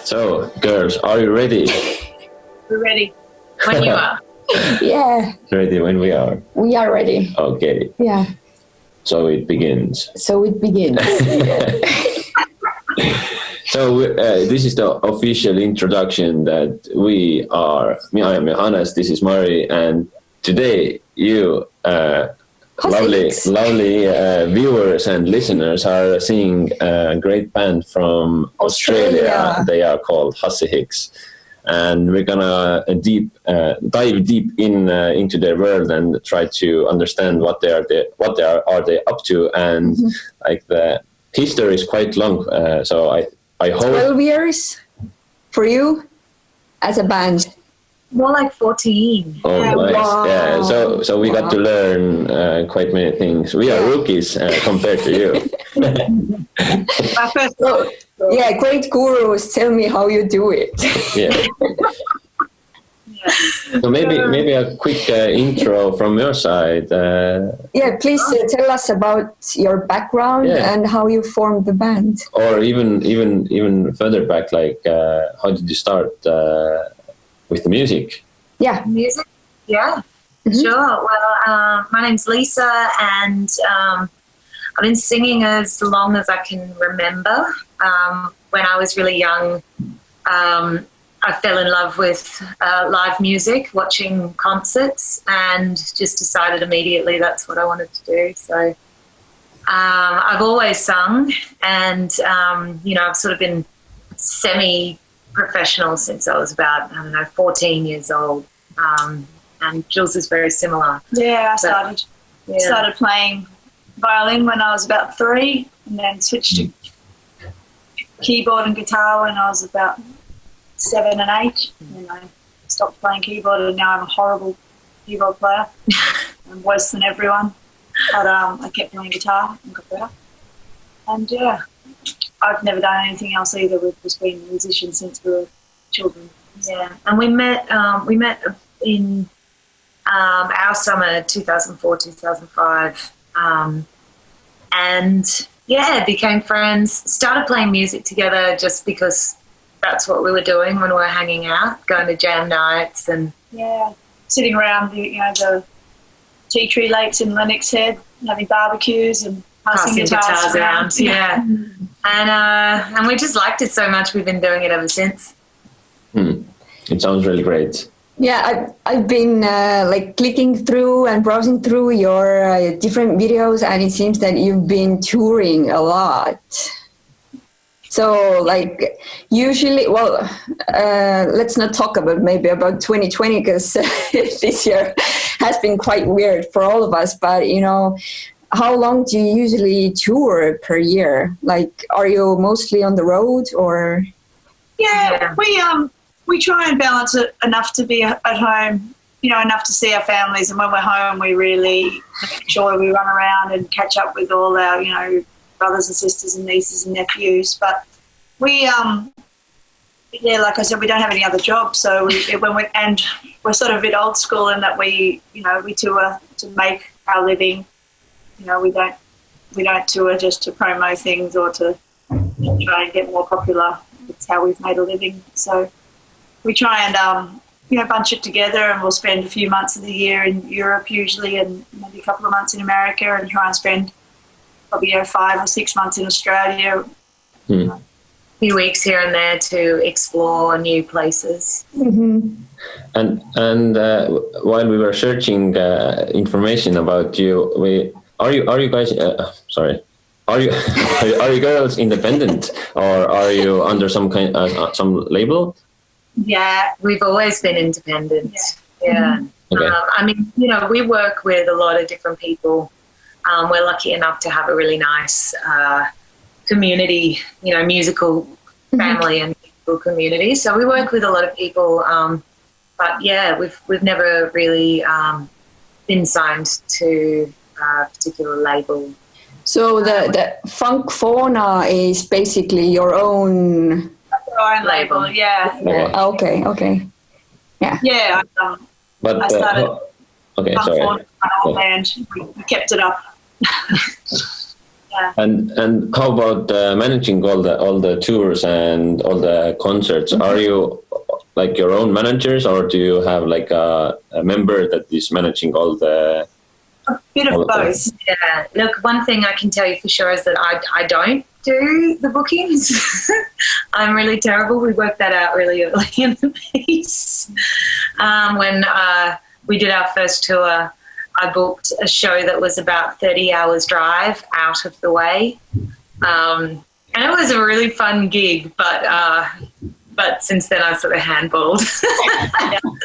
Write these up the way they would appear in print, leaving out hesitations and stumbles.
So, girls, are you ready? We're ready when you are. Yeah. Ready when we are. We are ready. Okay. Yeah. So it begins. So this is the official introduction that we are. I am Johannes, this is Mari, and today you, lovely viewers and listeners, are seeing a great band from Australia. They are called Hussy Hicks. And we're gonna dive deep into their world and try to understand what they are up to, and like the history is quite long. So I hope 12 years for you as a band. More like 14. Oh, Yeah, nice. wow. Yeah, so we got to learn quite many things. We are rookies compared to you. Yeah, great gurus, tell me how you do it. Yeah. So maybe a quick intro from your side. Yeah, please tell us about your background and how you formed the band. Or even further back, like how did you start with the music? Yeah. Music? Yeah, sure. Well, my name's Lisa, and I've been singing as long as I can remember. When I was really young, I fell in love with live music, watching concerts, and just decided immediately that's what I wanted to do. So I've always sung, and, I've sort of been semi-professional since I was about, 14 years old. And Jules is very similar. Yeah, I started playing violin when I was about 3, and then switched to keyboard and guitar when I was about 7 and 8. And I stopped playing keyboard, and now I'm a horrible keyboard player. I'm worse than everyone. But I kept playing guitar and got better. And I've never done anything else either. We've just been musicians since we were children. Yeah, and we met in our summer 2004, 2005. And became friends, started playing music together just because that's what we were doing when we were hanging out, going to jam nights and sitting around the tea tree lakes in Lennox Head, having barbecues and passing guitars around. Yeah. And we just liked it so much, we've been doing it ever since. It sounds really great. Yeah, I've been clicking through and browsing through your different videos, and it seems that you've been touring a lot. So usually, let's not talk about 2020 because this year has been quite weird for all of us. But, how long do you usually tour per year? Like, are you mostly on the road or? Yeah. We try and balance it enough to be at home, enough to see our families. And when we're home, we really make sure we run around and catch up with all our, brothers and sisters and nieces and nephews. But we, like I said, we don't have any other job. So we're sort of a bit old school in that we tour to make our living. We don't tour just to promo things or to try and get more popular. It's how we've made a living. So we try and, bunch it together, and we'll spend a few months of the year in Europe usually, and maybe a couple of months in America, and try and spend probably 5 or 6 months in Australia. A few weeks here and there to explore new places. And while we were searching information about you, are you guys? Are you girls independent, or are you under some label? Yeah, we've always been independent. Yeah. Okay. We work with a lot of different people. We're lucky enough to have a really nice community, musical family and musical community. So we work with a lot of people. But we've never really been signed to a particular label. So the Funk Fauna is basically your own label, yeah. Okay. Yeah. But I started okay, sorry. Funk Fauna, band. We kept it up. Yeah. And how about managing all the tours and all the concerts? Are you like your own managers, or do you have like a member that is managing all the? A bit of both. Yeah. Look, one thing I can tell you for sure is that I don't do the bookings. I'm really terrible. We worked that out really early in the piece. When we did our first tour, I booked a show that was about 30 hours drive out of the way. And it was a really fun gig, but since then I sort of handballed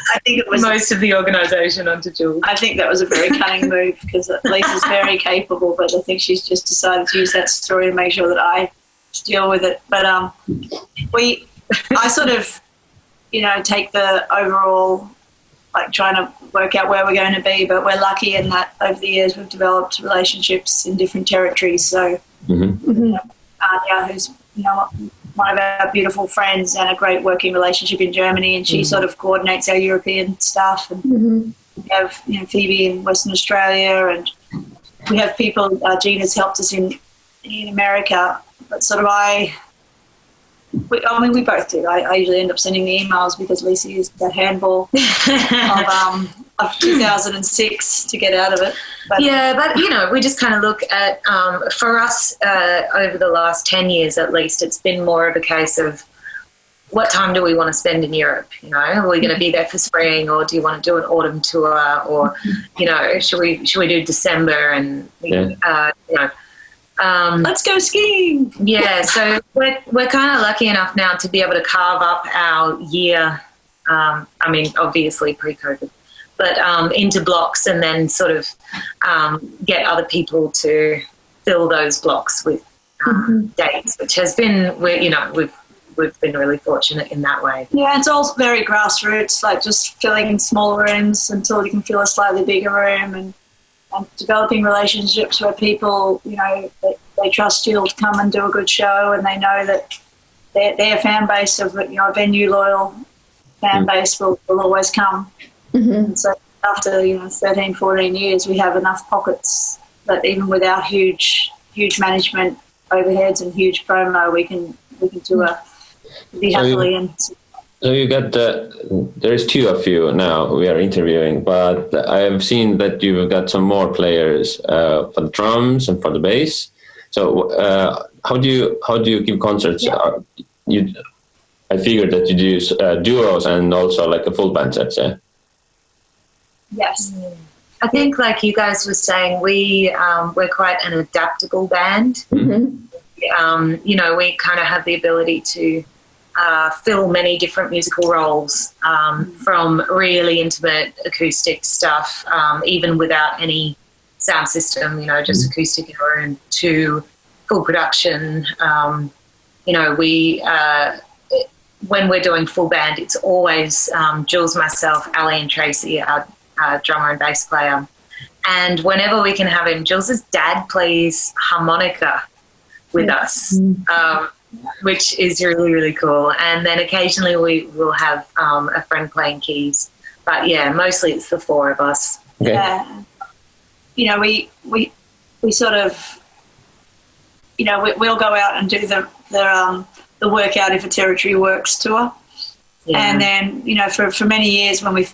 I think it was most of the organisation onto Jules. I think that was a very cunning move, because Lisa's very capable, but I think she's just decided to use that story to make sure that I deal with it. But I sort of, take the overall, like trying to work out where we're going to be, but we're lucky in that over the years we've developed relationships in different territories. So Anya, who's one of our beautiful friends and a great working relationship in Germany, and she sort of coordinates our European stuff. And we have Phoebe in Western Australia, and we have people. Gina's helped us in America, but sort of we both do. I usually end up sending the emails because Lisa used that handball of 2006 to get out of it. But, we just kind of look at, for us, over the last 10 years at least, it's been more of a case of what time do we want to spend in Europe? Are we going to be there for spring, or do you want to do an autumn tour, or, should we do December and, let's go skiing. Yeah, so we're kind of lucky enough now to be able to carve up our year, obviously pre-COVID, but into blocks, and then sort of get other people to fill those blocks with dates, which has been, we've been really fortunate in that way. Yeah, it's all very grassroots, like just filling small rooms until you can fill a slightly bigger room, and developing relationships where people, they trust you to come and do a good show, and they know that their fan base of, a venue loyal fan base will always come. And so after, 13, 14 years, we have enough pockets that even without huge management overheads and huge promo, we can tour be happily. So you got there's two of you now we are interviewing, but I have seen that you've got some more players for the drums and for the bass. So how do you give concerts? Yeah. I figured that you do duos and also like a full band set. Yeah. Yes. I think, like you guys were saying, we're quite an adaptable band. We kind of have the ability to fill many different musical roles, from really intimate acoustic stuff, even without any sound system, just acoustic in a room, to full production. When we're doing full band, it's always Jules, myself, Ali and Tracy, our drummer and bass player. And whenever we can have him, Jules's dad plays harmonica with us, which is really, really cool. And then occasionally we will have a friend playing keys. But, yeah, mostly it's the four of us. Okay. Yeah. We sort of, we'll go out and do the Work Out If a Territory Works tour. Yeah. And then, for many years when we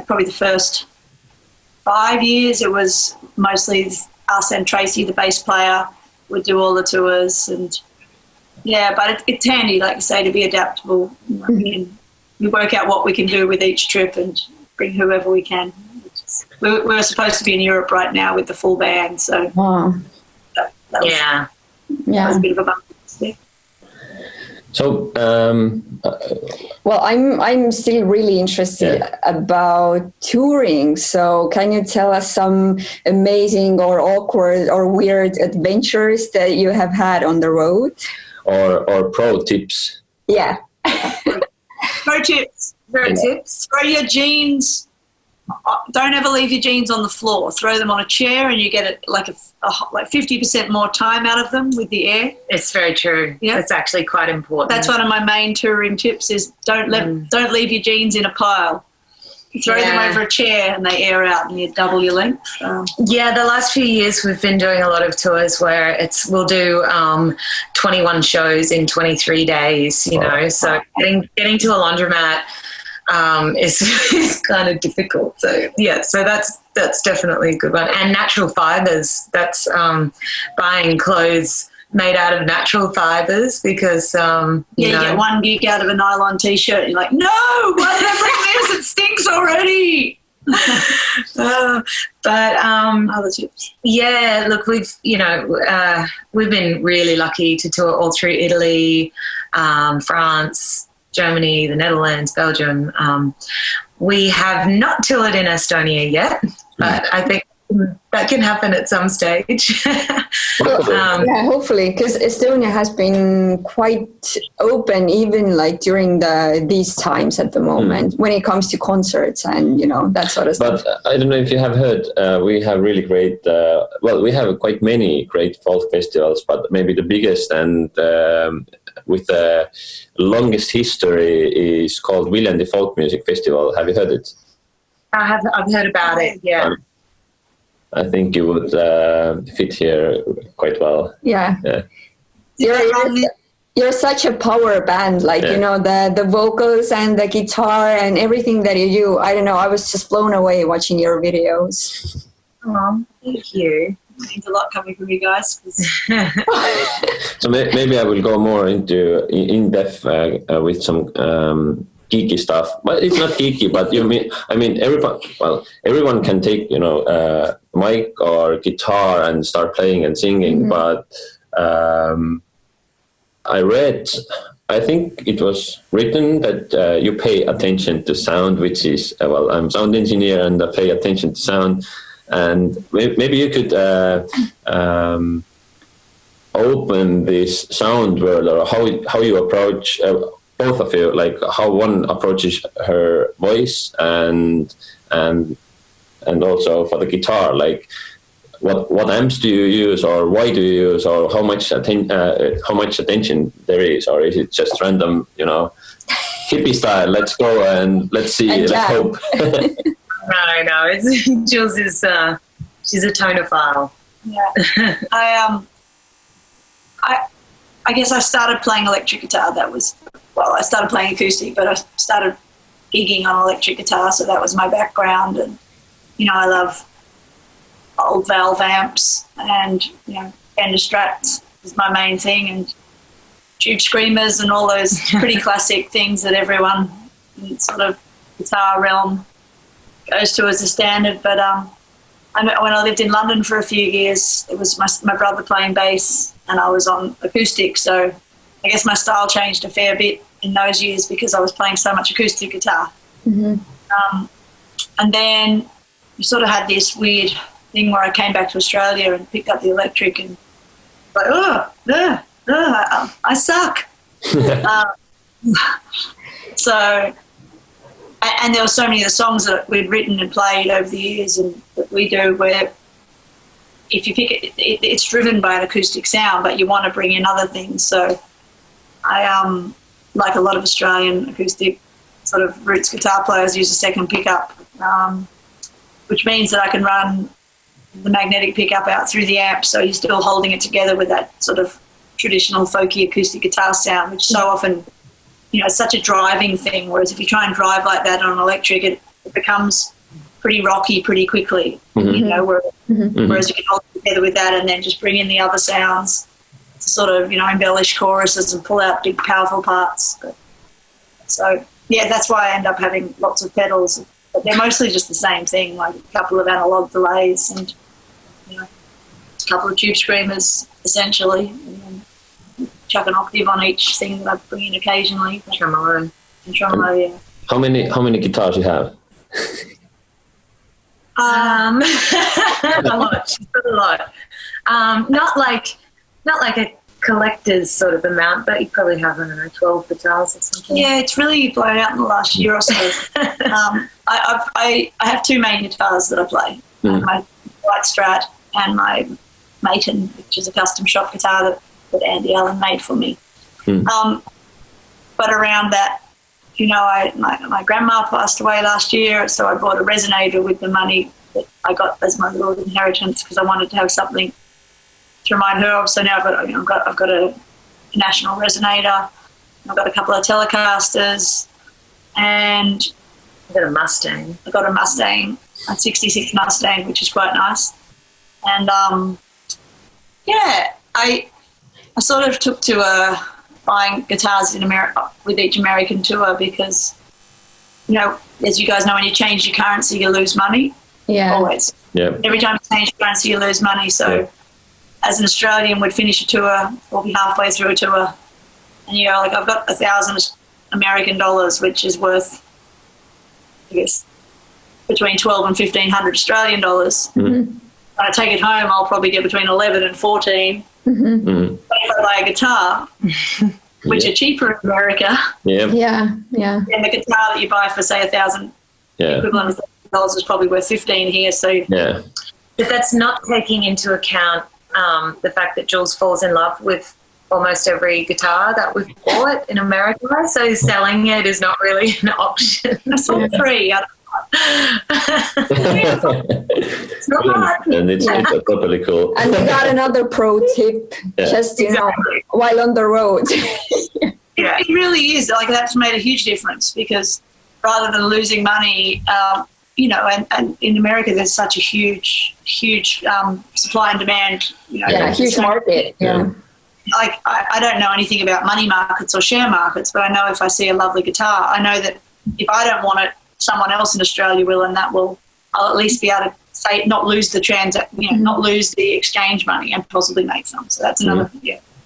probably the first 5 years, it was mostly us and Tracy, the bass player, would do all the tours. And, yeah, but it's handy, like you say, to be adaptable. We work out what we can do with each trip and bring whoever we can. We're supposed to be in Europe right now with the full band, so that was a bit of a bump. Yeah. So, well, I'm still really interested about touring. So, can you tell us some amazing or awkward or weird adventures that you have had on the road? Or pro tips? Yeah. Pro tips. Throw your jeans. Don't ever leave your jeans on the floor. Throw them on a chair, and you get it like 50% more time out of them with the air. It's very true. Yeah, it's actually quite important. That's one of my main touring tips: is don't leave your jeans in a pile. You throw them over a chair and they air out and you double your length. Yeah, the last few years we've been doing a lot of tours where we'll do 21 shows in 23 days, you know, so getting to a laundromat is kind of difficult. So, yeah, so that's definitely a good one. And natural fibres, that's buying clothes made out of natural fibres because, you get one gig out of a nylon T-shirt and you're like, no, why did I bring this? It stinks already. But other tips. Yeah, look, we've been really lucky to tour all through Italy, France, Germany, the Netherlands, Belgium. We have not toured in Estonia yet, but I think that can happen at some stage. Yeah, hopefully, because Estonia has been quite open, even like during these times at the moment, when it comes to concerts and that sort of stuff. But I don't know if you have heard, we have really great. We have quite many great folk festivals, but maybe the biggest and with the longest history is called Viljandi Folk Music Festival. Have you heard it? I've heard about it. Yeah. I think you would fit here quite well. Yeah. You're such a power band, like, the vocals and the guitar and everything that you do. I don't know. I was just blown away watching your videos. Oh, thank you. It means a lot coming from you guys. So maybe I will go more into in-depth with some geeky stuff, but it's not geeky. But everyone can take mic or guitar and start playing and singing. But I think it was written that you pay attention to sound, which is I'm a sound engineer and I pay attention to sound. And maybe you could open this sound world, or how you approach. Both of you, like how one approaches her voice and also for the guitar, like what amps do you use, or why do you use, or how much attention there is, or is it just random, hippie style? Let's go and let's see, let's hope. No, it's Jules is she's a tonophile. Yeah, I guess I started playing electric guitar. I started playing acoustic, but I started gigging on electric guitar, so that was my background. And, I love old valve amps and, Fender Strats is my main thing, and tube screamers and all those pretty classic things that everyone in sort of guitar realm goes to as a standard. But when I lived in London for a few years, it was my brother playing bass and I was on acoustic, so I guess my style changed a fair bit in those years because I was playing so much acoustic guitar. And then we sort of had this weird thing where I came back to Australia and picked up the electric and like, I suck. So, and there were so many of the songs that we'd written and played over the years and that we do where if you pick it, it's driven by an acoustic sound, but you want to bring in other things. So I, like a lot of Australian acoustic sort of roots guitar players, use a second pickup, which means that I can run the magnetic pickup out through the amp, so you're still holding it together with that sort of traditional folky acoustic guitar sound, which so often, it's such a driving thing, whereas if you try and drive like that on an electric, it becomes pretty rocky pretty quickly, whereas you can hold it together with that and then just bring in the other sounds to sort of, embellish choruses and pull out big, powerful parts. So, that's why I end up having lots of pedals. But they're mostly just the same thing, like a couple of analog delays and, a couple of tube screamers, essentially. And then chuck an octave on each thing that I bring in occasionally. Tremolo. And tremolo, yeah. How many guitars you have? A lot. She's got a lot. Not like a collector's sort of amount, but you probably have, 12 guitars or something. Yeah, it's really blown out in the last year or so. I have two main guitars that I play. My White Strat and my Maton, which is a custom shop guitar that Andy Allen made for me. But around that you know, my grandma passed away last year, so I bought a resonator with the money that I got as my little inheritance because I wanted to have something to remind her of. So now I've got a national resonator. I've got a couple of Telecasters, and I've got a Mustang. I've got a Mustang, a 66 Mustang, which is quite nice. And I sort of took to buying guitars in America with each American tour because, you know, as you guys know, when you change your currency, you lose money. Yeah. Always. Yeah. Every time you change currency, you lose money. So as an Australian, we'd finish a tour or be halfway through a tour, and you go, like, I've got 1,000 American dollars, which is worth, I guess, between 12 and 1,500 Australian dollars. Mm-hmm. When I take it home, I'll probably get between 11 and 14. Mm-hmm. But if I buy a guitar, which are cheaper in America, Yeah. and the guitar that you buy for, say, 1,000 equivalent of $1,000 is probably worth 15 here. So But that's not taking into account the fact that Jules falls in love with almost every guitar that we've bought in America. So selling it is not really an option. I saw 3. It's not hard. And it's totally cool. And we got another pro tip, just, you know, while on the road. It really is. Like, that's made a huge difference because rather than losing money, you know, and in America there's such a huge supply and demand. You know, Huge market. Yeah. Like, I don't know anything about money markets or share markets, but I know if I see a lovely guitar, I know that if I don't want it, someone else in Australia will, and I'll at least be able to say, not lose the not lose the exchange money and possibly make some. So that's another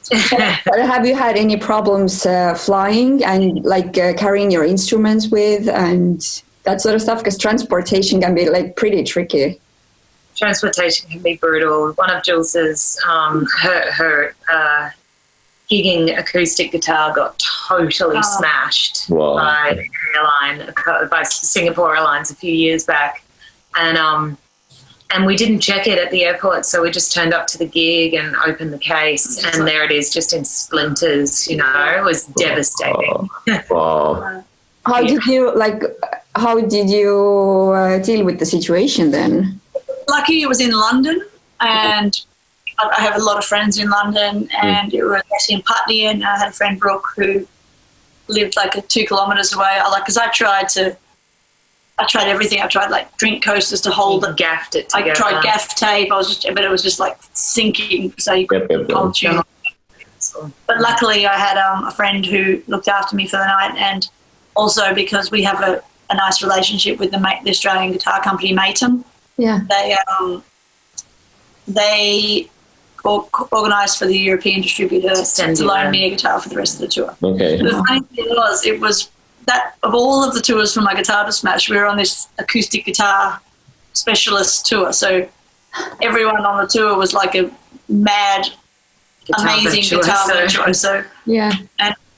But have you had any problems flying and like carrying your instruments with and that sort of stuff? Because transportation can be like pretty tricky. Transportation can be brutal. One of Jules's, her gigging acoustic guitar got totally smashed by the airline, by Singapore Airlines a few years back, and we didn't check it at the airport, so we just turned up to the gig and opened the case, and there it is, just in splinters. You know, it was devastating. Wow. How did you deal with the situation then? Lucky it was in London, and I have a lot of friends in London, and it was actually in Putney, and I had a friend, Brooke, who lived like 2 kilometres away. Because I tried everything. I tried like drink coasters to hold it. Gaffed it together. I tried gaff tape. But it was just like sinking, so you couldn't hold tune. But luckily I had a friend who looked after me for the night, and also because we have a nice relationship with the Australian guitar company Meentalo. Yeah. They organised for the European distributor to loan me a guitar for the rest of the tour. Okay. The funny thing was that of all of the tours from My Guitar to Smash, we were on this acoustic guitar specialist tour. So everyone on the tour was like a mad, amazing guitar virtuoso. So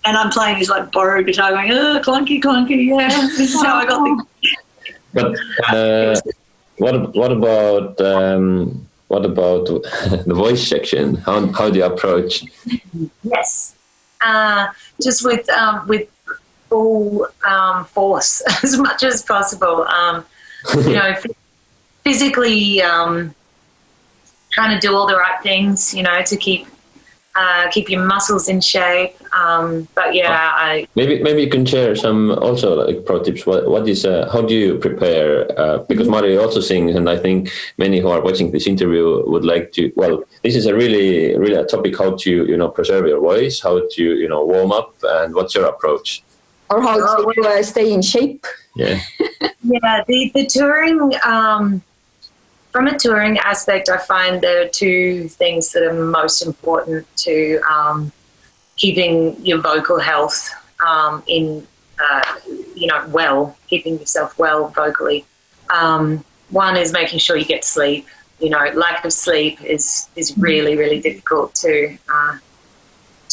and I'm playing this like borrowed guitar, going, oh, clunky, clunky. Yeah, this is how I got the. But what about the voice section? How do you approach? Yes, just with full force as much as possible. You know, physically trying to do all the right things. You know, to keep your muscles in shape. But maybe you can share some also like pro tips. What is how do you prepare? Because Mari also sings, and I think many who are watching this interview would like to. Well, this is a really a topic: how to preserve your voice, how to warm up, and what's your approach? Or how to stay in shape? Yeah. The touring. From a touring aspect, I find there are 2 things that are most important to keeping your vocal health keeping yourself well vocally. One is making sure you get sleep. You know, lack of sleep is really, really difficult to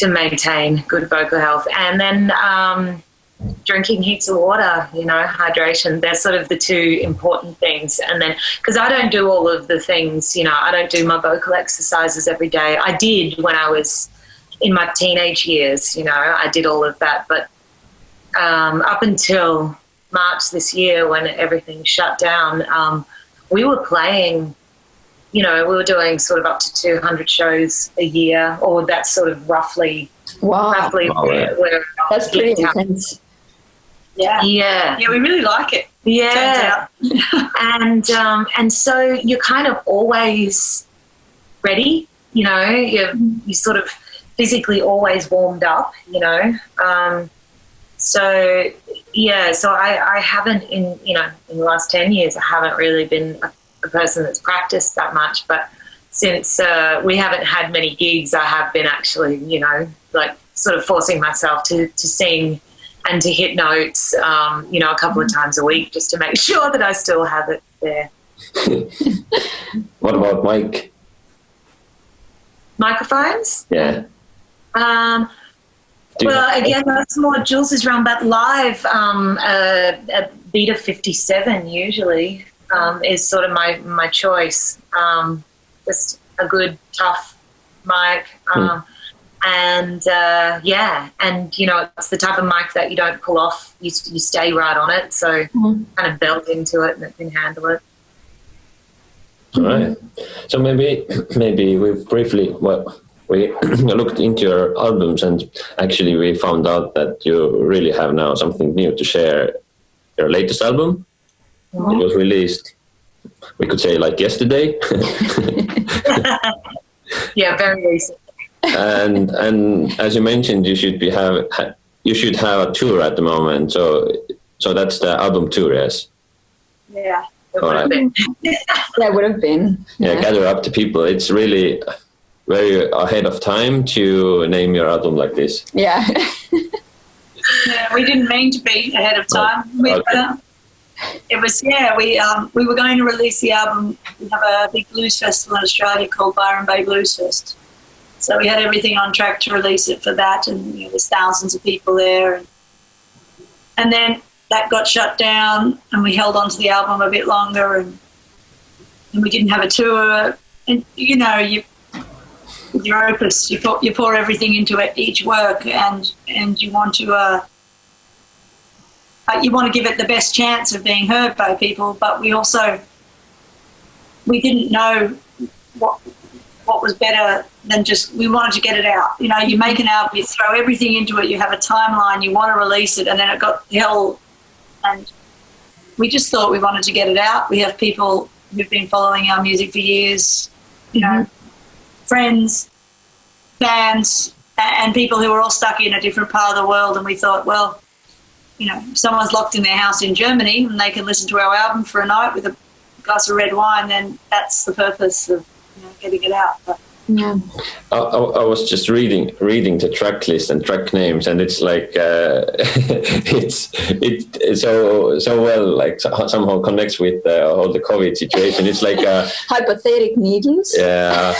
maintain good vocal health. And then drinking heaps of water, hydration. They're sort of the 2 important things. And then, because I don't do all of the things, I don't do my vocal exercises every day. I did when I was in my teenage years, I did all of that. But up until March this year when everything shut down, we were playing, we were doing sort of up to 200 shows a year, or that's sort of roughly where that's pretty intense. Yeah, we really like it. Yeah, and so you're kind of always ready. You sort of physically always warmed up. So I haven't in the last 10 years I haven't really been a person that's practiced that much, but since we haven't had many gigs, I have been actually like sort of forcing myself to sing and to hit notes, a couple of times a week just to make sure that I still have it there. What about microphones? Yeah. Again, that's more Jules' realm, but live, a Beta 57 usually is sort of my choice. Just a good, tough mic. And it's the type of mic that you don't pull off. You stay right on it, so kind of belt into it and it can handle it. All right. So maybe we briefly we looked into your albums, and actually we found out that you really have now something new to share. Your latest album, it was released, we could say, like yesterday. Yeah, very recent. and as you mentioned, you should have a tour at the moment. So that's the album tour, yes. Yeah. All right. That would have been. Yeah, gather up the people. It's really very ahead of time to name your album like this. Yeah. Yeah, we didn't mean to be ahead of time. It was, we were going to release the album. We have a big blues festival in Australia called Byron Bay Blues Fest. So we had everything on track to release it for that, and there's thousands of people there. And then that got shut down, and we held on to the album a bit longer, and we didn't have a tour. And with your opus, you pour everything into it, each work, and you want to give it the best chance of being heard by people. But we didn't know what was better than just, we wanted to get it out. You make an album, you throw everything into it, you have a timeline, you want to release it, and then it got hell. And we just thought we wanted to get it out. We have people who've been following our music for years, friends, fans, and people who are all stuck in a different part of the world. And we thought, well, if someone's locked in their house in Germany and they can listen to our album for a night with a glass of red wine, then that's the purpose of getting it out. But, yeah. I was just reading the track list and track names, and it's like it's so well, like somehow connects with all the COVID situation. It's like Hypothetic needles. Yeah,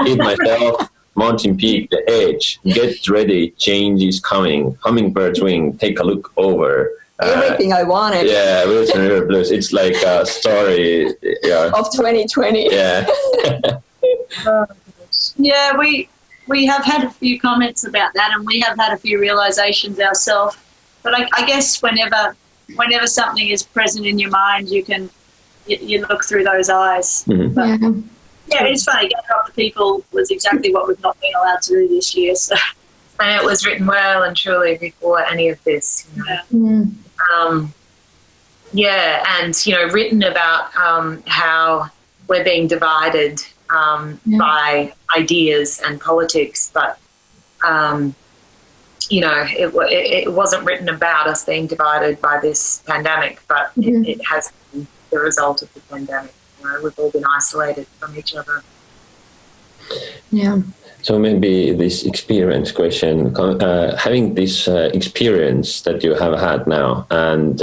Eat Myself, Mountain Peak, The Edge, Get Ready, Change is Coming, Hummingbird Wing, Take a Look Over. Everything I wanted. Yeah, Wilson River Blues. It's like a story of 2020. Yeah. Yeah, we have had a few comments about that, and we have had a few realizations ourselves. But I guess whenever something is present in your mind, you look through those eyes. Mm-hmm. But, yeah, it's funny. Getting Up the People was exactly what we've not been allowed to do this year. So. And it was written well and truly before any of this. Yeah. And written about how we're being divided by ideas and politics, but it wasn't written about us being divided by this pandemic, but it has been the result of the pandemic. We've all been isolated from each other. Yeah. So maybe this experience question, having this experience that you have had now, and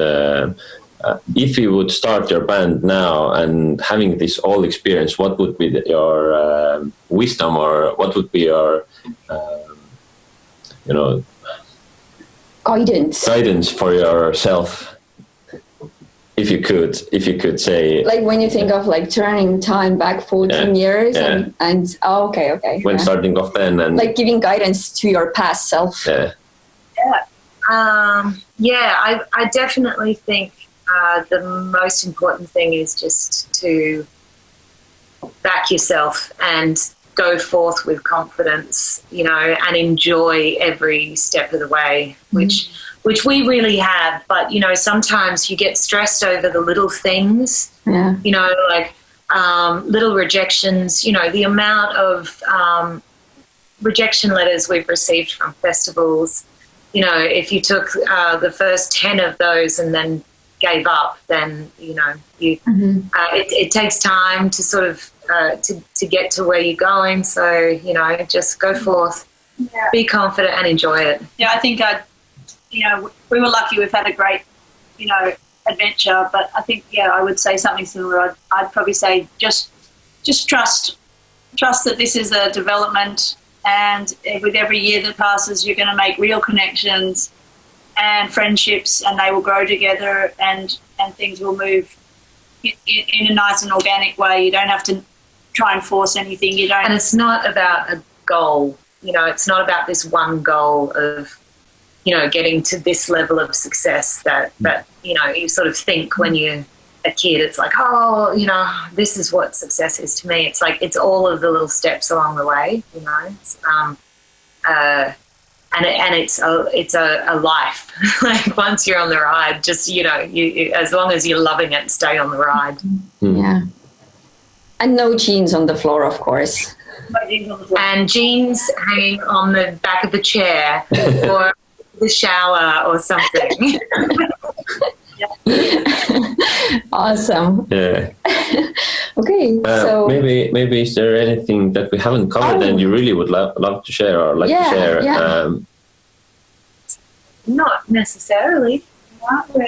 if you would start your band now and having this all experience, what would be your wisdom, or what would be your, guidance for yourself? If you could say, like when you think of like turning time back 14 years and okay. When starting off then, and like giving guidance to your past self. Yeah. I definitely think the most important thing is just to back yourself and go forth with confidence, you know, and enjoy every step of the way, which we really have. But, you know, sometimes you get stressed over the little things, you know, like little rejections, you know, the amount of rejection letters we've received from festivals. You know, if you took the first 10 of those and then gave up, then, you know, it takes time to sort of to get to where you're going. So, you know, just go forth, be confident and enjoy it. Yeah, I think, you know, we were lucky we've had a great, you know, adventure, but I think, I would say something similar. I'd probably say just trust that this is a development, and with every year that passes, you're going to make real connections and friendships, and they will grow together, and things will move in a nice and organic way. You don't have to try and force anything. And it's not about a goal. You know, it's not about this one goal of, you know, getting to this level of success that you know, you sort of think when you're a kid. It's like, oh, you know, this is what success is to me. It's like, it's all of the little steps along the way, you know. It's, and it's a life. Like, once you're on the ride, just, you know, you as long as you're loving it, stay on the ride. Yeah. And no jeans on the floor, of course. And jeans hanging on the back of the chair or the shower or something. Awesome. Yeah. Okay. So maybe is there anything that we haven't covered and you really would love to share or like to share? Yeah. Not necessarily. We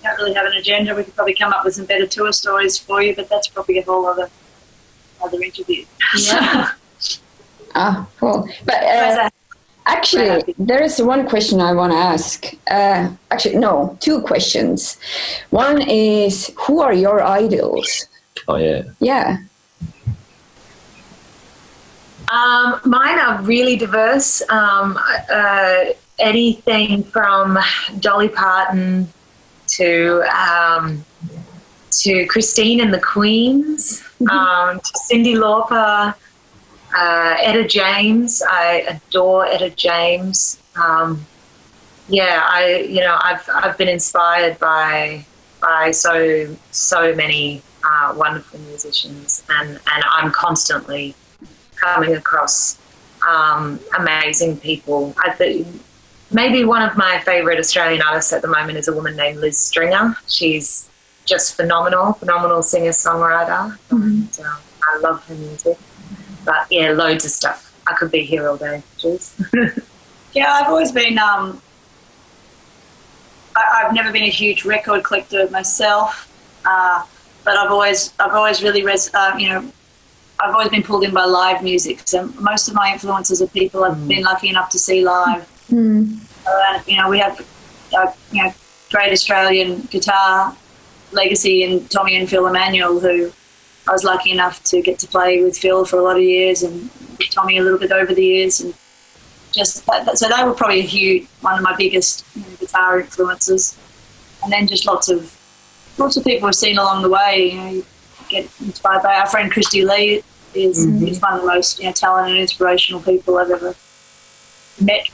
don't really have an agenda. We could probably come up with some better tour stories for you, but that's probably a whole other interview. Yeah. Cool. But actually, there is one question I want to ask. Actually, no, two questions. One is, who are your idols? Oh, yeah. Yeah. Mine are really diverse. Anything from Dolly Parton to Christine and the Queens, to Cyndi Lauper, Etta James. I adore Etta James. I've been inspired by so many wonderful musicians, and I'm constantly coming across amazing people. I think maybe one of my favourite Australian artists at the moment is a woman named Liz Stringer. She's just phenomenal singer-songwriter. And, I love her music. But yeah, loads of stuff. I could be here all day. Jeez. Yeah, I've always been. I've never been a huge record collector myself, but I've always really I've always been pulled in by live music. So most of my influences are people I've been lucky enough to see live. We have great Australian guitar legacy in Tommy and Phil Emmanuel, who I was lucky enough to get to play with Phil for a lot of years, and with Tommy a little bit over the years, and just so they were probably one of my biggest guitar influences. And then just lots of people I've seen along the way. You get inspired by our friend Christy Lee. Is one of the most talented and inspirational people I've ever met.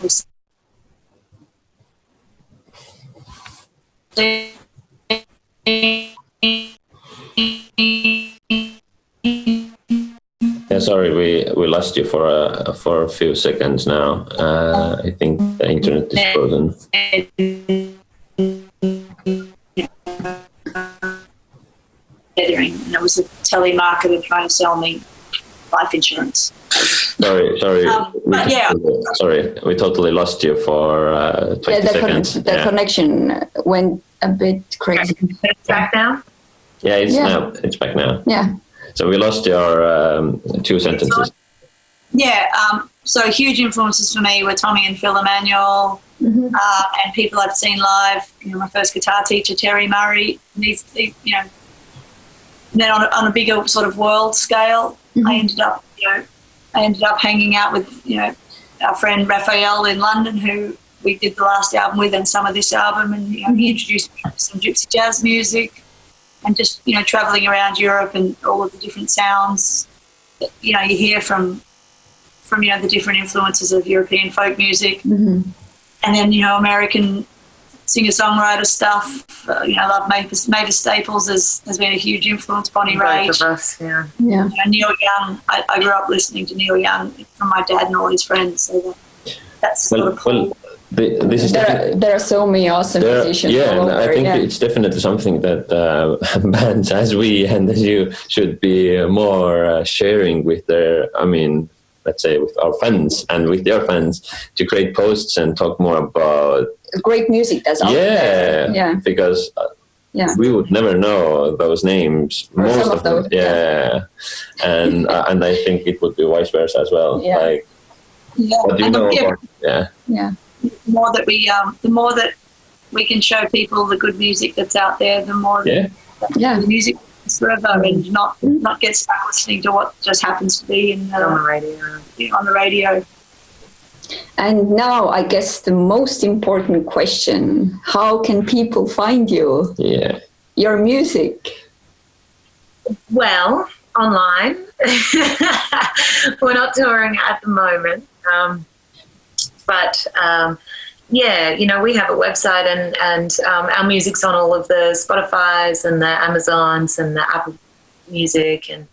Yeah, sorry, we lost you for a few seconds now. I think the internet is frozen. And it was a telemarketer trying to sell me life insurance. Sorry. But Sorry, we totally lost you for 20 seconds. The connection went a bit crazy. It's back now? Yeah, it's back now. Yeah. So we lost your 2 sentences. Yeah, so huge influences for me were Tommy and Phil Emmanuel, and people I've seen live. My first guitar teacher, Terry Murray. These then on a bigger sort of world scale, I ended up hanging out with our friend Raphael in London, who we did the last album with and some of this album, and he introduced me to some gypsy jazz music, and just traveling around Europe and all of the different sounds that you hear from the different influences of European folk music, and then American singer-songwriter stuff. Love Mavis Staples has been a huge influence. Bonnie Raitt. Both of us, yeah. Neil Young. I grew up listening to Neil Young from my dad and all his friends. So that's sort of cool. This is there are so many awesome musicians. Yeah, and I think it's definitely something that bands as we and as you should be more sharing with their, let's say with our fans and with their fans, to create posts and talk more about great music that's out there. Yeah, because we would never know those names. Most of them. And I think it would be vice versa as well. What do you know about? The more that we can show people the good music that's out there, the more the music is forever, and not get stuck listening to what just happens to be on the radio. And now, I guess the most important question: how can people find you? Yeah, your music. Well, online. We're not touring at the moment. But we have a website, and our music's on all of the Spotifys and the Amazons and the Apple Music and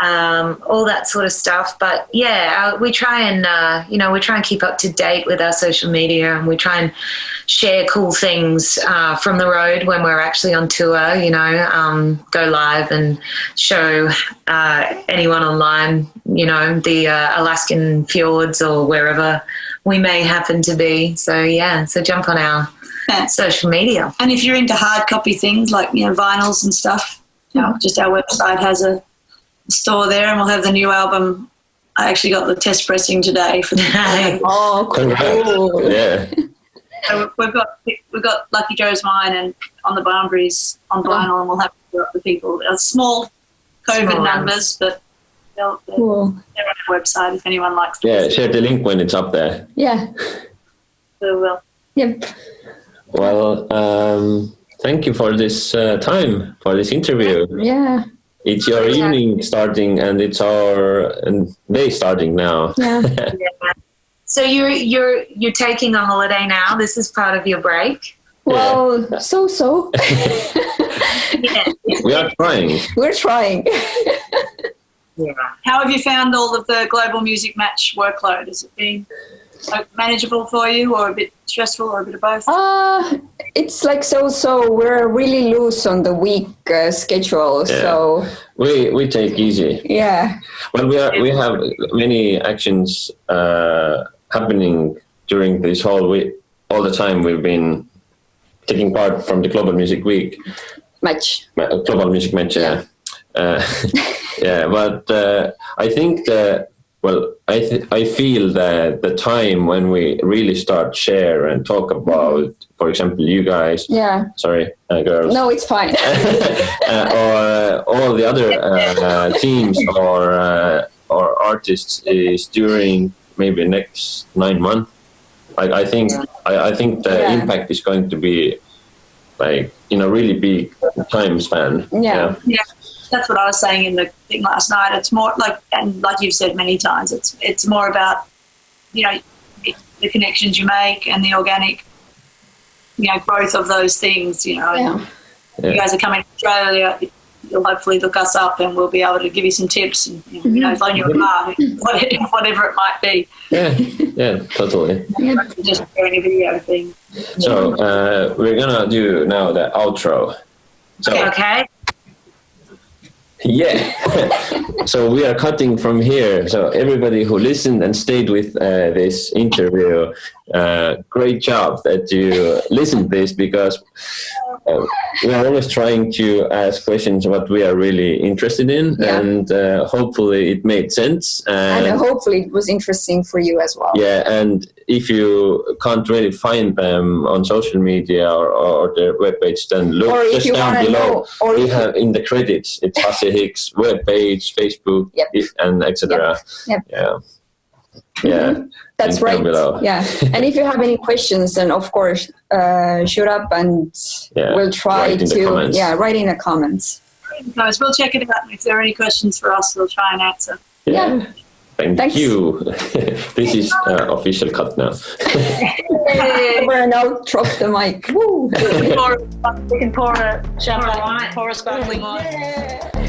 all that sort of stuff. But we try and keep up to date with our social media, and we try and share cool things from the road when we're actually on tour. Go live and show anyone online, the Alaskan fjords or wherever we may happen to be. So jump on our social media. And if you're into hard copy things like vinyls and stuff, just our website has a store there, and we'll have the new album. I actually got the test pressing today for the Oh, cool! Yeah. So we've got Lucky Joe's Mine and On the Boundaries on vinyl, and we'll have to the people. Small COVID numbers, but they're on our website if anyone likes to. Yeah, share the link when it's up there. Yeah. We will. Yep. Well, thank you for this time, for this interview. Yeah. It's your evening starting, and it's our day starting now. Yeah. So you're taking a holiday now. This is part of your break. Well, so. We are trying. We're trying. How have you found all of the Global Music Match workload? Has it been manageable for you, or a bit stressful, or a bit of both? It's like so. We're really loose on the week schedule, so we take easy. Yeah. Well, we have many actions happening during this whole week. All the time we've been taking part from the Global Music Week match. Global Music Match. Yeah. But I think that. Well, I feel that the time when we really start share and talk about, for example, you guys. Yeah. Sorry, girls. No, it's fine. Or all the other teams or artists is during maybe next 9 months. Like I think the impact is going to be like in a really big time span. Yeah. That's what I was saying in the thing last night. It's more like you've said many times, it's more about, the connections you make and the organic, growth of those things, You guys are coming to Australia, you'll hopefully look us up and we'll be able to give you some tips and, loan you a car, whatever it might be. Yeah, totally. Just doing a video thing. So we're going to do now the outro. So, okay. Yeah. So we are cutting from here. So everybody who listened and stayed with this interview, great job that you listened to this, because we are always trying to ask questions what we are really interested in, and hopefully it made sense. And hopefully it was interesting for you as well. Yeah, and if you can't really find them on social media or their webpage, then look just down below. We have in the credits, it's Hussy Hicks webpage, Facebook, and etc. Yep. Yeah. Yeah. That's right. Below. Yeah. And if you have any questions, then of course, shoot up and we'll try to write in the comments. Guys, we'll check it out. If there are any questions for us, we'll try and answer. Yeah. Thank you. This is official cut now. We're now drop the mic. Woo. We can pour a champagne, pour a sparkling wine.